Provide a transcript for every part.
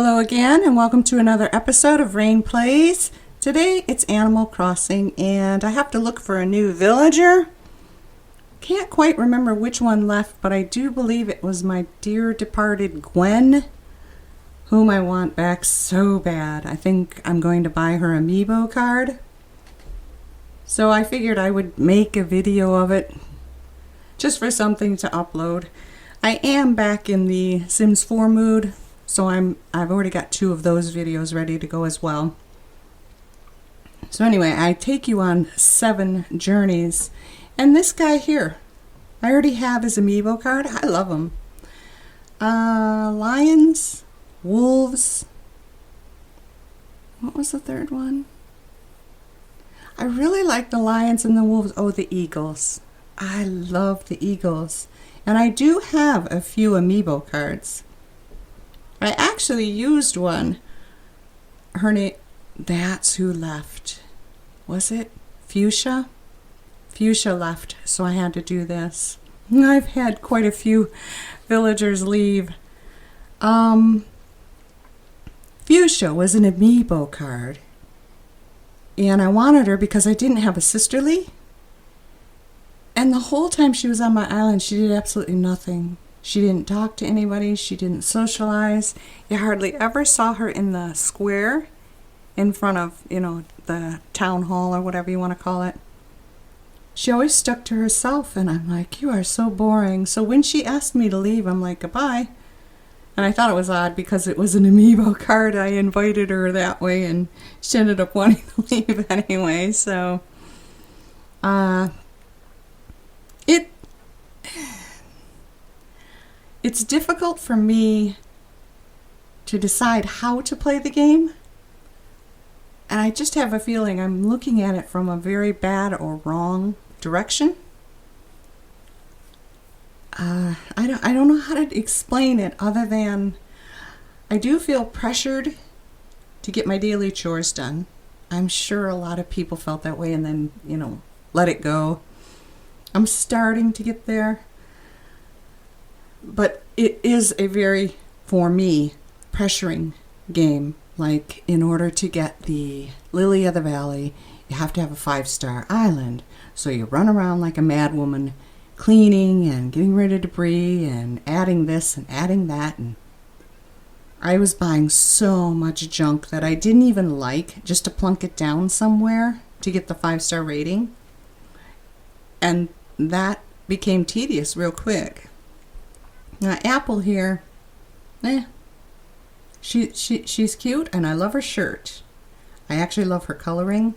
Hello again, and welcome to another episode of Raine Plays. Today it's Animal Crossing, and I have to look for a new villager. Can't quite remember which one left, but I do believe it was my dear departed Gwen, whom I want back so bad. I think I'm going to buy her Amiibo card. So I figured I would make a video of it, just for something to upload. I am back in the Sims 4 mood. So I've already got 2 of those videos ready to go as well. So anyway, I take you on 7 journeys. And this guy here, I already have his Amiibo card. I love him. Lions, wolves. What was the third one? I really like the lions and the wolves. Oh, the eagles. I love the eagles. And I do have a few Amiibo cards. I actually used one. Her name, that's who left. Was it Fuchsia? Fuchsia left, so I had to do this. I've had quite a few villagers leave. Fuchsia was an Amiibo card. And I wanted her because I didn't have a sisterly. And the whole time she was on my island, she did absolutely nothing. She didn't talk to anybody. She didn't socialize. You hardly ever saw her in the square in front of, the town hall or whatever you want to call it. She always stuck to herself, and I'm like, you are so boring. So when she asked me to leave, I'm like, goodbye. And I thought it was odd because it was an Amiibo card. I invited her that way, and she ended up wanting to leave anyway. So, It's difficult for me to decide how to play the game. And I just have a feeling I'm looking at it from a very bad or wrong direction. I don't know how to explain it other than I do feel pressured to get my daily chores done. I'm sure a lot of people felt that way and then, let it go. I'm starting to get there. But it is a very, for me, pressuring game. Like, in order to get the Lily of the Valley, you have to have a 5-star island. So you run around like a madwoman, cleaning and getting rid of debris and adding this and adding that. And I was buying so much junk that I didn't even like, just to plunk it down somewhere to get the 5-star rating. And that became tedious real quick. Now, Apple here, she's cute, and I love her shirt. I actually love her coloring.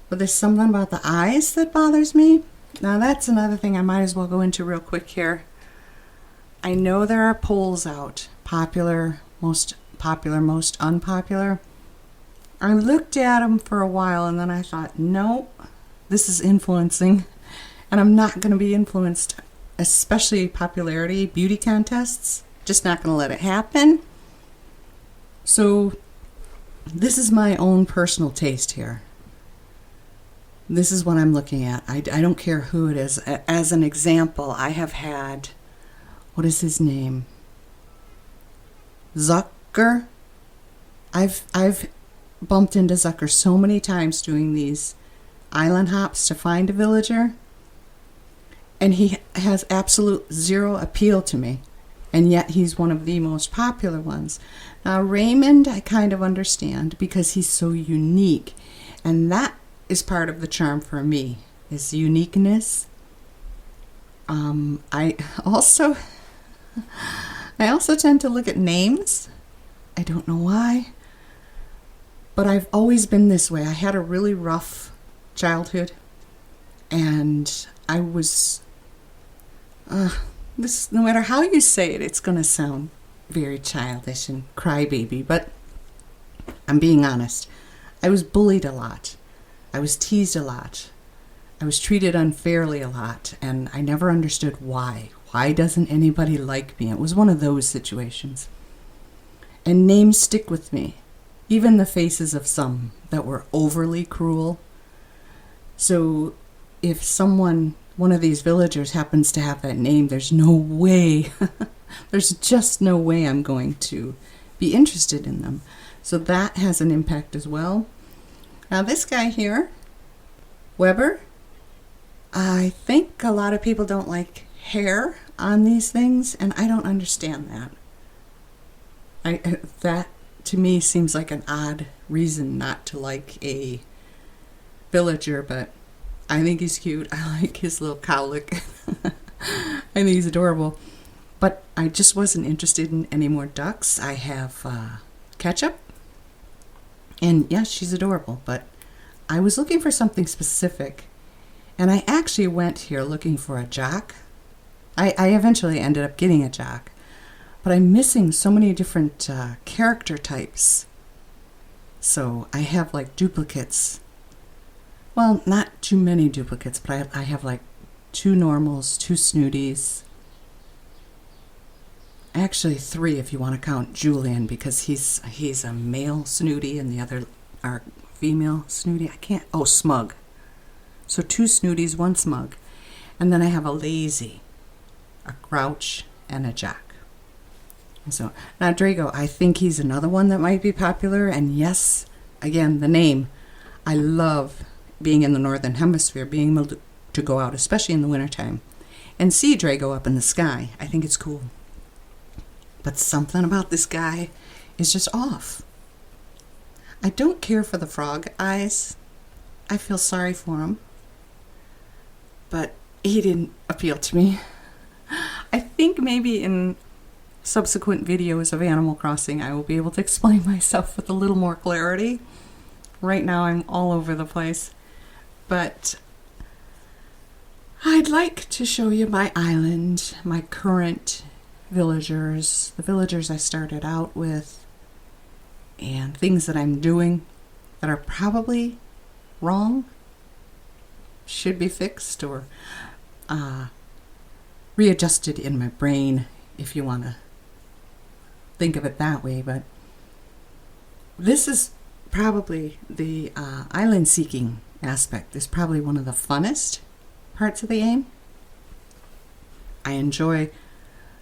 But there's something about the eyes that bothers me. Now, that's another thing I might as well go into real quick here. I know there are polls out, popular, most unpopular. I looked at them for a while, and then I thought, no, this is influencing, and I'm not going to be influenced. Especially popularity, beauty contests. Just not going to let it happen. So this is my own personal taste here. This is what I'm looking at. I don't care who it is. As an example, I have had, what is his name? Zucker. I've bumped into Zucker so many times doing these island hops to find a villager. And he has absolute zero appeal to me. And yet he's one of the most popular ones. Now Raymond, I kind of understand because he's so unique. And that is part of the charm for me, is uniqueness. I also tend to look at names. I don't know why. But I've always been this way. I had a really rough childhood. And I was... no matter how you say it, it's going to sound very childish and crybaby, but I'm being honest. I was bullied a lot. I was teased a lot. I was treated unfairly a lot, and I never understood why. Why doesn't anybody like me? It was one of those situations. And names stick with me, even the faces of some that were overly cruel. So if someone one of these villagers happens to have that name, there's no way, there's just no way I'm going to be interested in them. So that has an impact as well. Now this guy here, Weber, I think a lot of people don't like hair on these things, and I don't understand that. That to me seems like an odd reason not to like a villager, but I think he's cute. I like his little cowlick. I think he's adorable. But I just wasn't interested in any more ducks. I have Ketchup. And yes, she's adorable, but I was looking for something specific. And I actually went here looking for a Jock. I eventually ended up getting a Jock. But I'm missing so many different character types. So I have like duplicates. Well, not too many duplicates, but I have like 2 normals, 2 snooties. Actually 3 if you want to count Julian, because he's a male snooty and the other are female snooty. Smug. So 2 snooties, 1 smug. And then I have a lazy, a grouch, and a Jock. So now Drago, I think he's another one that might be popular. And yes, again, the name. I love being in the Northern Hemisphere, being able to go out, especially in the wintertime, and see Drago up in the sky. I think it's cool. But something about this guy is just off. I don't care for the frog eyes. I feel sorry for him. But he didn't appeal to me. I think maybe in subsequent videos of Animal Crossing I will be able to explain myself with a little more clarity. Right now I'm all over the place. But I'd like to show you my island, my current villagers, the villagers I started out with, and things that I'm doing that are probably wrong, should be fixed or readjusted in my brain, if you want to think of it that way. But this is probably the island seeking aspect is probably one of the funnest parts of the game. I enjoy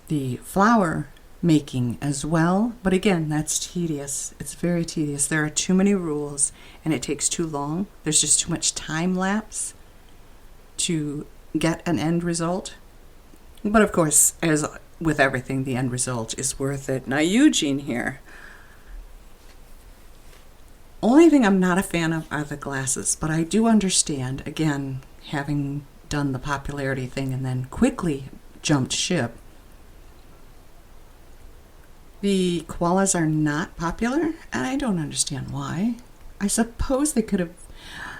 the flower making as well, but again, that's tedious. It's very tedious. There are too many rules and it takes too long. There's just too much time lapse to get an end result. But of course, as with everything, the end result is worth it. Now Eugene here, only thing I'm not a fan of are the glasses, but I do understand, again, having done the popularity thing and then quickly jumped ship, the koalas are not popular, and I don't understand why. I suppose they could have...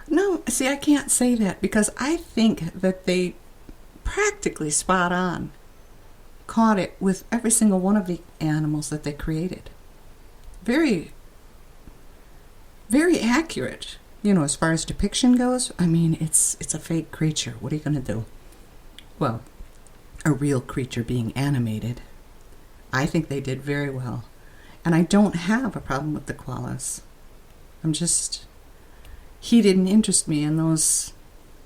No, see, I can't say that because I think that they practically spot on caught it with every single one of the animals that they created. Very, very accurate, you know, as far as depiction goes. I mean, it's a fake creature. What are you going to do? Well, a real creature being animated. I think they did very well. And I don't have a problem with the koalas. He didn't interest me, and those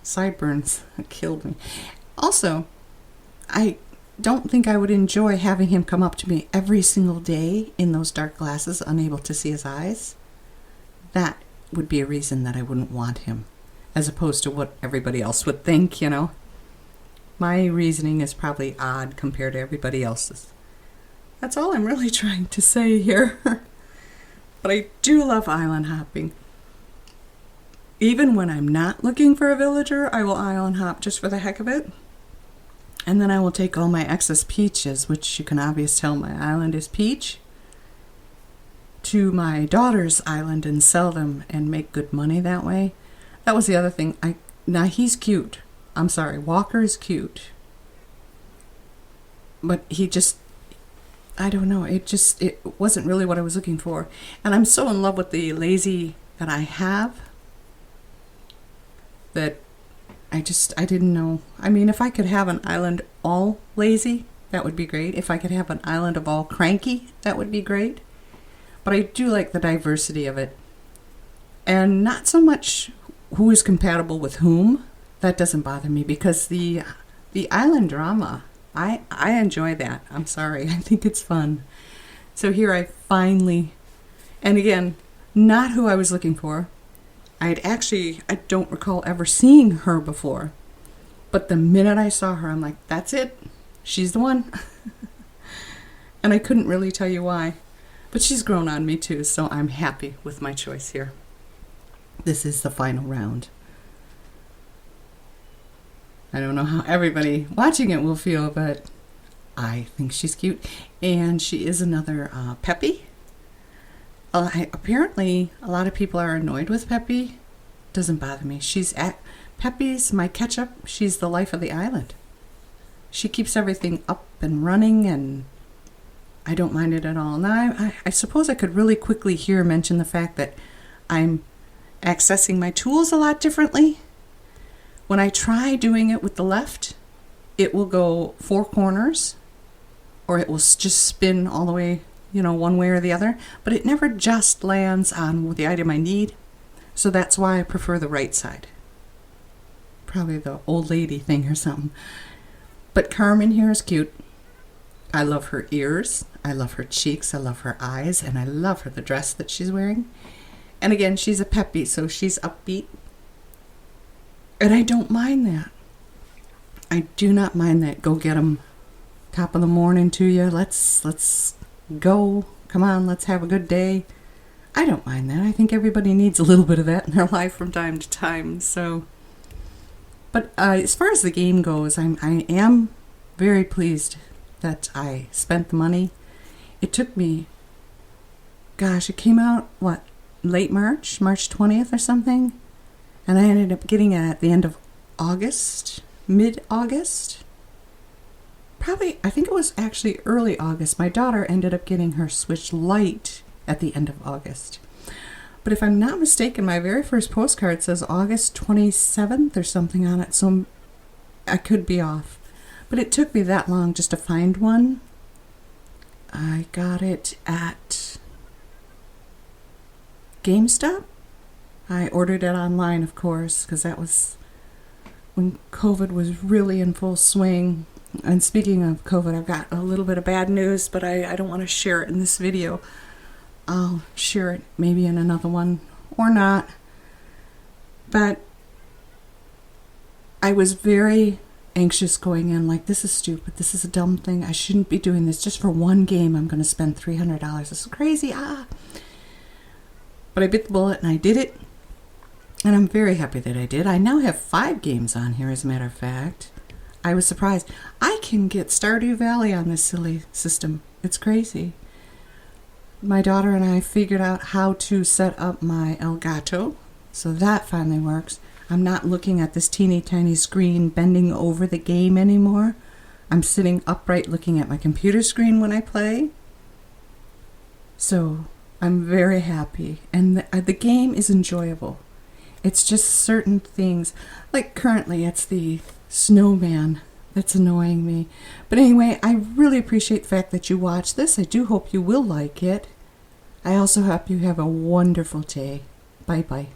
sideburns killed me. Also, I don't think I would enjoy having him come up to me every single day in those dark glasses, unable to see his eyes. That would be a reason that I wouldn't want him, as opposed to what everybody else would think, you know. My reasoning is probably odd compared to everybody else's. That's all I'm really trying to say here. But I do love island hopping. Even when I'm not looking for a villager, I will island hop just for the heck of it. And then I will take all my excess peaches, which you can obviously tell my island is peach, to my daughter's island and sell them and make good money that way. That was the other thing. Now he's cute. I'm sorry, Walker is cute. But he just, I don't know, it wasn't really what I was looking for. And I'm so in love with the lazy that I have that I didn't know. I mean, if I could have an island all lazy, that would be great. If I could have an island of all cranky, that would be great. But I do like the diversity of it. And not so much who is compatible with whom, that doesn't bother me because the island drama, I enjoy that. I'm sorry. I think it's fun. So here I finally, and again, not who I was looking for. I don't recall ever seeing her before. But the minute I saw her, I'm like, that's it. She's the one. And I couldn't really tell you why. But she's grown on me too, so I'm happy with my choice here. This is the final round. I don't know how everybody watching it will feel, but I think she's cute. And she is another Peppy. Apparently, a lot of people are annoyed with Peppy. Doesn't bother me. Peppy's my ketchup. She's the life of the island. She keeps everything up and running, and I don't mind it at all. Now, I suppose I could really quickly here mention the fact that I'm accessing my tools a lot differently. When I try doing it with the left, it will go 4 corners, or it will just spin all the way, one way or the other, but it never just lands on the item I need. So that's why I prefer the right side. Probably the old lady thing or something. But Carmen here is cute. I love her ears, I love her cheeks, I love her eyes, and I love the dress that she's wearing. And again, she's a Peppy, so she's upbeat. And I don't mind that. I do not mind that. Go get 'em. Top of the morning to you. Let's go. Come on, let's have a good day. I don't mind that. I think everybody needs a little bit of that in their life from time to time. So, but as far as the game goes, I am very pleased that I spent the money. It took me, it came out, late March 20th or something? And I ended up getting it at the end of August, mid-August. I think it was actually early August. My daughter ended up getting her Switch Lite at the end of August. But if I'm not mistaken, my very first postcard says August 27th or something on it, so I could be off. But it took me that long just to find one. I got it at GameStop. I ordered it online, of course, because that was when COVID was really in full swing. And speaking of COVID, I've got a little bit of bad news, but I don't want to share it in this video. I'll share it maybe in another one or not. But I was very anxious going in, like, this is stupid, this is a dumb thing, I shouldn't be doing this. Just for one game, I'm going to spend $300. This is crazy, But I bit the bullet and I did it. And I'm very happy that I did. I now have 5 games on here, as a matter of fact. I was surprised. I can get Stardew Valley on this silly system. It's crazy. My daughter and I figured out how to set up my Elgato, so that finally works. I'm not looking at this teeny tiny screen bending over the game anymore. I'm sitting upright looking at my computer screen when I play. So I'm very happy. And the game is enjoyable. It's just certain things. Like currently it's the snowman that's annoying me. But anyway, I really appreciate the fact that you watched this. I do hope you will like it. I also hope you have a wonderful day. Bye-bye.